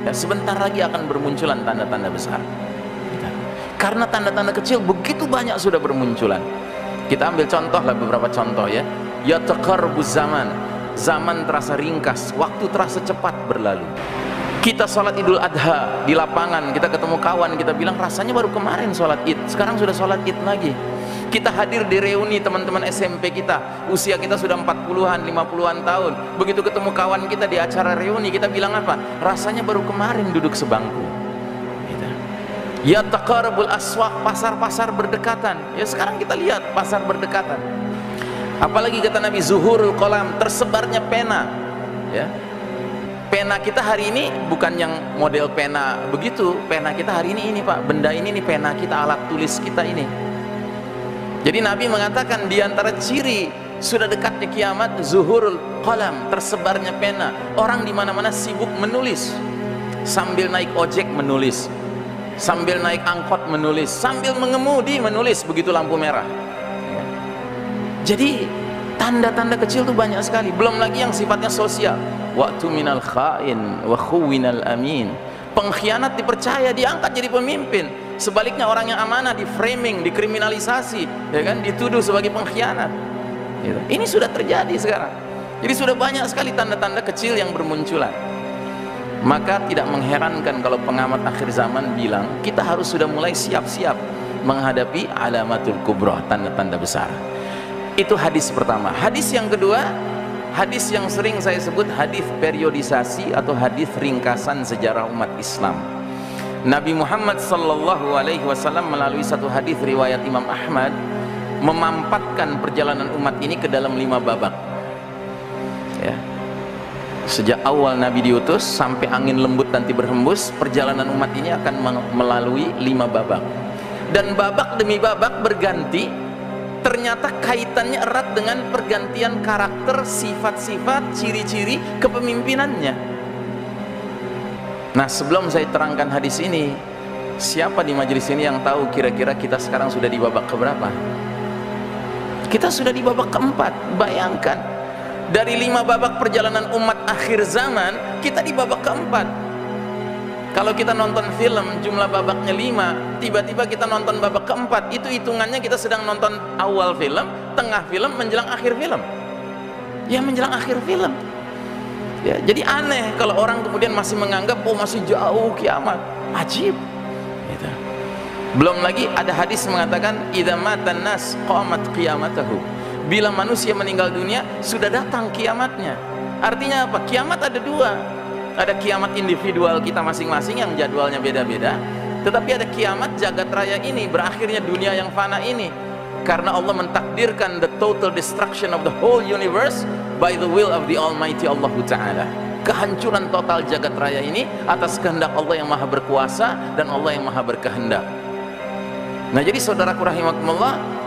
Ya, sebentar lagi akan bermunculan tanda-tanda besar. Karena tanda-tanda kecil begitu banyak sudah bermunculan. Kita ambil contoh lah, beberapa contoh ya. Ya taqarrubuz zaman. Zaman terasa ringkas, waktu terasa cepat berlalu. Kita sholat Idul Adha di lapangan, kita ketemu kawan, kita bilang rasanya baru kemarin sholat Id, sekarang sudah sholat Id lagi. Kita hadir di reuni teman-teman SMP kita, usia kita sudah 40-an, 50-an tahun. Begitu ketemu kawan kita di acara reuni, kita bilang apa? Rasanya baru kemarin duduk sebangku. Ya taqarrubul aswaq, pasar-pasar berdekatan. Ya sekarang kita lihat pasar berdekatan. Apalagi kata Nabi, zuhurul qalam, tersebarnya pena. Ya. Pena kita hari ini bukan yang model pena begitu. Pena kita hari ini Pak, benda ini nih pena kita, alat tulis kita ini. Jadi Nabi mengatakan di antara ciri sudah dekatnya kiamat, zuhurul qalam, tersebarnya pena. Orang di mana-mana sibuk menulis. Sambil naik ojek menulis, sambil naik angkot menulis, sambil mengemudi menulis begitu lampu merah. Jadi tanda-tanda kecil itu banyak sekali. Belum lagi yang sifatnya sosial. Waktu minal khain wa khuwinal amin. Pengkhianat dipercaya, diangkat jadi pemimpin. Sebaliknya orang yang amanah di framing, dikriminalisasi, ya kan, dituduh sebagai pengkhianat. Gitu. Ini sudah terjadi sekarang. Jadi sudah banyak sekali tanda-tanda kecil yang bermunculan. Maka tidak mengherankan kalau pengamat akhir zaman bilang kita harus sudah mulai siap-siap menghadapi alamatul kubra, tanda-tanda besar. Itu hadis pertama. Hadis yang kedua, hadis yang sering saya sebut hadis periodisasi atau hadis ringkasan sejarah umat Islam. Nabi Muhammad sallallahu alaihi wasallam melalui satu hadis riwayat Imam Ahmad memampatkan perjalanan umat ini ke dalam 5 babak. Ya. Sejak awal Nabi diutus sampai angin lembut nanti berhembus, perjalanan umat ini akan melalui 5 babak. Dan babak demi babak berganti, ternyata kaitannya erat dengan pergantian karakter, sifat-sifat, ciri-ciri kepemimpinannya. Nah, sebelum saya terangkan hadis ini, siapa di majelis ini yang tahu kira-kira kita sekarang sudah di babak keberapa? Kita sudah di babak keempat. Bayangkan, dari 5 babak perjalanan umat akhir zaman, kita di babak keempat. Kalau kita nonton film jumlah babaknya 5, tiba-tiba kita nonton babak keempat, itu hitungannya kita sedang nonton awal film, tengah film, menjelang akhir film. Ya, menjelang akhir film. Ya, jadi aneh kalau orang kemudian masih menganggap oh masih jauh kiamat. Ajib. Gitu. Belum lagi ada hadis mengatakan idza matan nas qamat qiyamatahu. Bila manusia meninggal dunia, sudah datang kiamatnya. Artinya apa? Kiamat ada 2. Ada kiamat individual kita masing-masing yang jadwalnya beda-beda, tetapi ada kiamat jagat raya ini, berakhirnya dunia yang fana ini, karena Allah mentakdirkan the total destruction of the whole universe by the will of the Almighty Allah Ta'ala. Kehancuran total jagat raya ini atas kehendak Allah yang maha berkuasa dan Allah yang maha berkehendak. Nah, jadi saudaraku rahimakumullah,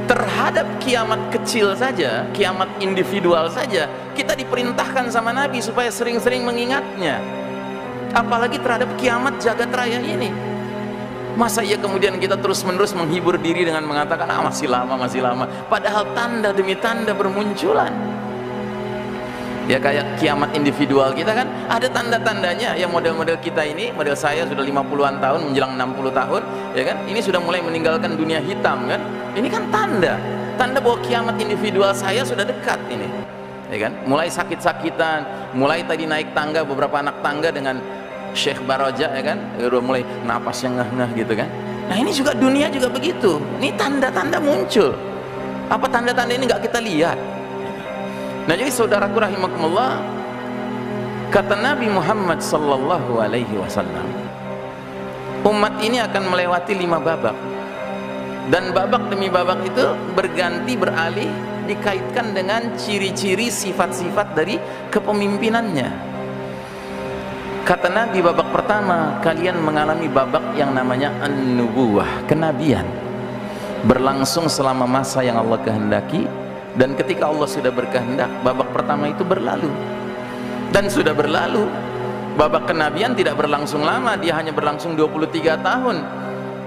terhadap kiamat kecil saja, kiamat individual saja, kita diperintahkan sama Nabi supaya sering-sering mengingatnya. Apalagi terhadap kiamat jagat raya ini. Masa iya kemudian kita terus-menerus menghibur diri dengan mengatakan ah masih lama, masih lama. Padahal tanda demi tanda bermunculan. Ya kayak kiamat individual kita kan ada tanda-tandanya. Yang model-model kita ini, model saya sudah 50-an tahun menjelang 60 tahun, ya kan? Ini sudah mulai meninggalkan dunia hitam kan? Ini kan tanda bahwa kiamat individual saya sudah dekat ini. Ya kan? Mulai sakit-sakitan, mulai tadi naik tangga beberapa anak tangga dengan Syekh Baroja, ya kan? Udah mulai napas yang ngeh-ngeh gitu kan. Nah, ini juga dunia juga begitu. Ini tanda-tanda muncul. Apa tanda-tanda ini nggak kita lihat? Nah, jadi saudaraku rahimakumullah, kata Nabi Muhammad sallallahu alaihi wasallam, umat ini akan melewati 5 babak. Dan babak demi babak itu berganti, beralih, dikaitkan dengan ciri-ciri sifat-sifat dari kepemimpinannya. Kata Nabi, babak pertama kalian mengalami babak yang namanya an-nubuwah, kenabian, berlangsung selama masa yang Allah kehendaki. Dan ketika Allah sudah berkehendak, babak pertama itu berlalu. Dan sudah berlalu. Babak kenabian tidak berlangsung lama, dia hanya berlangsung 23 tahun.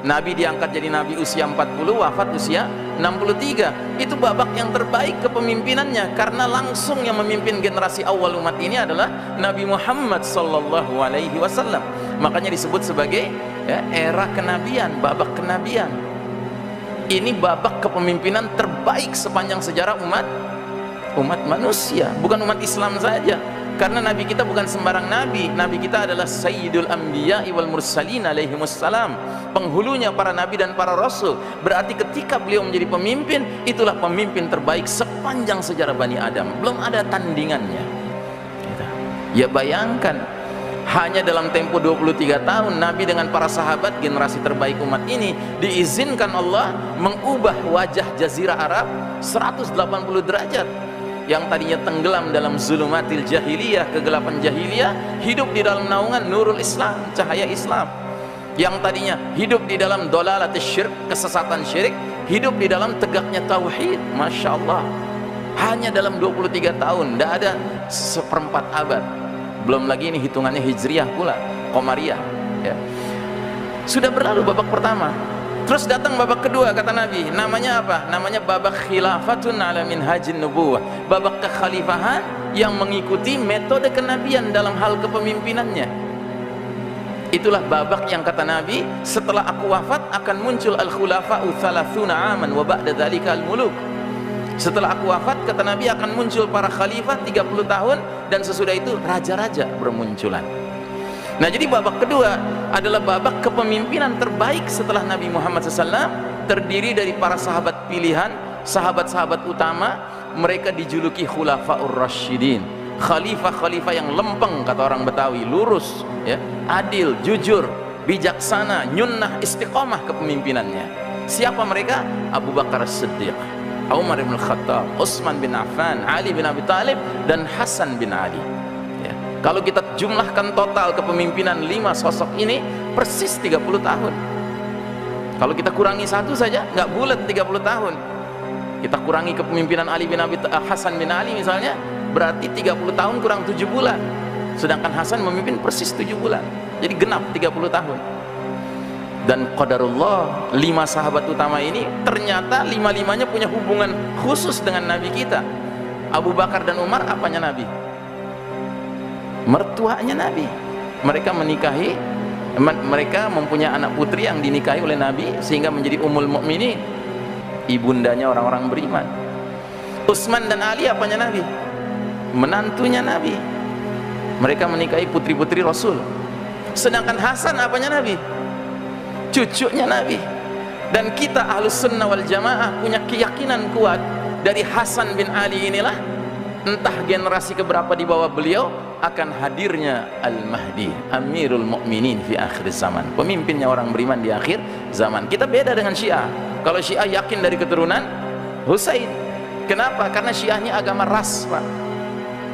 Nabi diangkat jadi Nabi usia 40, wafat usia 63. Itu babak yang terbaik kepemimpinannya, karena langsung yang memimpin generasi awal umat ini adalah Nabi Muhammad sallallahu alaihi wasallam. Makanya disebut sebagai era kenabian, babak kenabian. Ini babak kepemimpinan terbaik sepanjang sejarah umat manusia, bukan umat Islam saja. Karena Nabi kita bukan sembarang Nabi. Nabi kita adalah Sayyidul Anbiya wal Mursalin alaihimussalam, penghulunya para Nabi dan para Rasul. Berarti ketika beliau menjadi pemimpin, itulah pemimpin terbaik sepanjang sejarah Bani Adam. Belum ada tandingannya. Ya bayangkan, hanya dalam tempo 23 tahun Nabi dengan para sahabat, generasi terbaik umat ini, diizinkan Allah mengubah wajah Jazirah Arab 180 derajat. Yang tadinya tenggelam dalam zulumatil jahiliyah, kegelapan jahiliyah, hidup di dalam naungan nurul Islam, cahaya Islam. Yang tadinya hidup di dalam dolalatil syirk, kesesatan syirik, hidup di dalam tegaknya tauhid. Masya Allah, hanya dalam 23 tahun, tidak ada seperempat abad. Belum lagi ini hitungannya hijriyah pula, Qamariyah ya. Sudah berlalu babak pertama. Terus datang babak kedua, kata Nabi, namanya apa? Namanya babak khilafatun ala minhajin nubuwah, babak kekhalifahan yang mengikuti metode kenabian dalam hal kepemimpinannya. Itulah babak yang kata Nabi, setelah aku wafat akan muncul al-khulafa'u thalathuna aman wa ba'da dzalika al-muluk. Setelah aku wafat, kata Nabi, akan muncul para khalifah 30 tahun, dan sesudah itu raja-raja bermunculan. Nah, jadi babak kedua adalah babak kepemimpinan terbaik setelah Nabi Muhammad SAW, terdiri dari para sahabat pilihan, sahabat-sahabat utama. Mereka dijuluki Khulafaur Rasyidin, khalifah-khalifah yang lempeng, kata orang Betawi, lurus ya, adil, jujur, bijaksana, nyunnah, istiqomah kepemimpinannya. Siapa mereka? Abu Bakar As-Siddiq, Umar bin Khattab, Utsman bin Affan, Ali bin Abi Thalib, dan Hasan bin Ali. Kalau kita jumlahkan total kepemimpinan 5 sosok ini, persis 30 tahun. Kalau kita kurangi satu saja, nggak bulat 30 tahun. Kita kurangi kepemimpinan Hasan bin Ali misalnya, berarti 30 tahun kurang 7 bulan. Sedangkan Hasan memimpin persis 7 bulan. Jadi genap 30 tahun. Dan qadarullah, 5 sahabat utama ini ternyata 5-5-nya punya hubungan khusus dengan Nabi kita. Abu Bakar dan Umar apanya Nabi? Mertuanya Nabi. Mereka menikahi, mereka mempunyai anak putri yang dinikahi oleh Nabi sehingga menjadi Ummul Mukminin, ibundanya orang-orang beriman. Utsman dan Ali apanya Nabi? Menantunya Nabi. Mereka menikahi putri-putri Rasul. Sedangkan Hasan apanya Nabi? Cucunya Nabi. Dan kita Ahlus Sunnah wal Jamaah punya keyakinan kuat, dari Hasan bin Ali inilah, entah generasi keberapa di bawah beliau, akan hadirnya Al-Mahdi, Amirul Mukminin fi akhir zaman, pemimpinnya orang beriman di akhir zaman. Kita beda dengan Syiah. Kalau Syiah yakin dari keturunan Husain. Kenapa? Karena Syiahnya agama ras, Pak.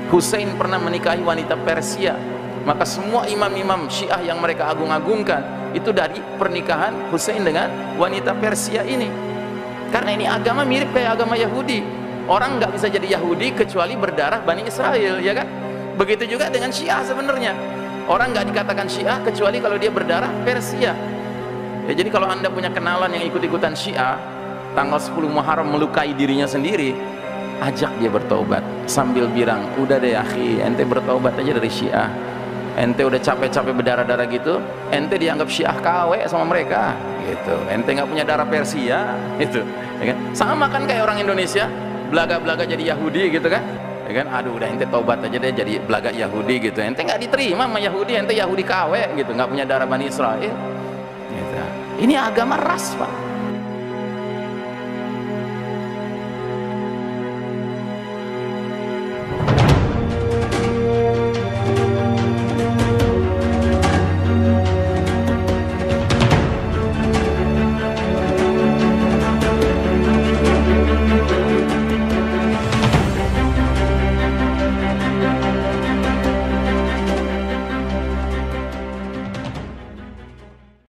Husain pernah menikahi wanita Persia. Maka semua imam-imam Syiah yang mereka agung-agungkan itu dari pernikahan Husain dengan wanita Persia ini. Karena ini agama mirip kayak agama Yahudi. Orang nggak bisa jadi Yahudi kecuali berdarah Bani Israel, ya kan? Begitu juga dengan Syiah sebenarnya. Orang nggak dikatakan Syiah kecuali kalau dia berdarah Persia. Ya, jadi kalau Anda punya kenalan yang ikut-ikutan Syiah, tanggal 10 Muharram melukai dirinya sendiri, ajak dia bertobat sambil bilang, udah deh akhi, ente bertobat aja dari Syiah. Ente udah capek-capek berdarah-darah gitu, ente dianggap Syiah KW sama mereka gitu. Ente nggak punya darah Persia gitu, ya kan? Sama kan kayak orang Indonesia belaga-belaga jadi Yahudi gitu kan, ya kan? Aduh udah ente tobat aja deh jadi belaga Yahudi gitu. Ente nggak diterima sama Yahudi, ente Yahudi KW gitu, nggak punya darah Bani Israel gitu. Ini agama ras, Pak.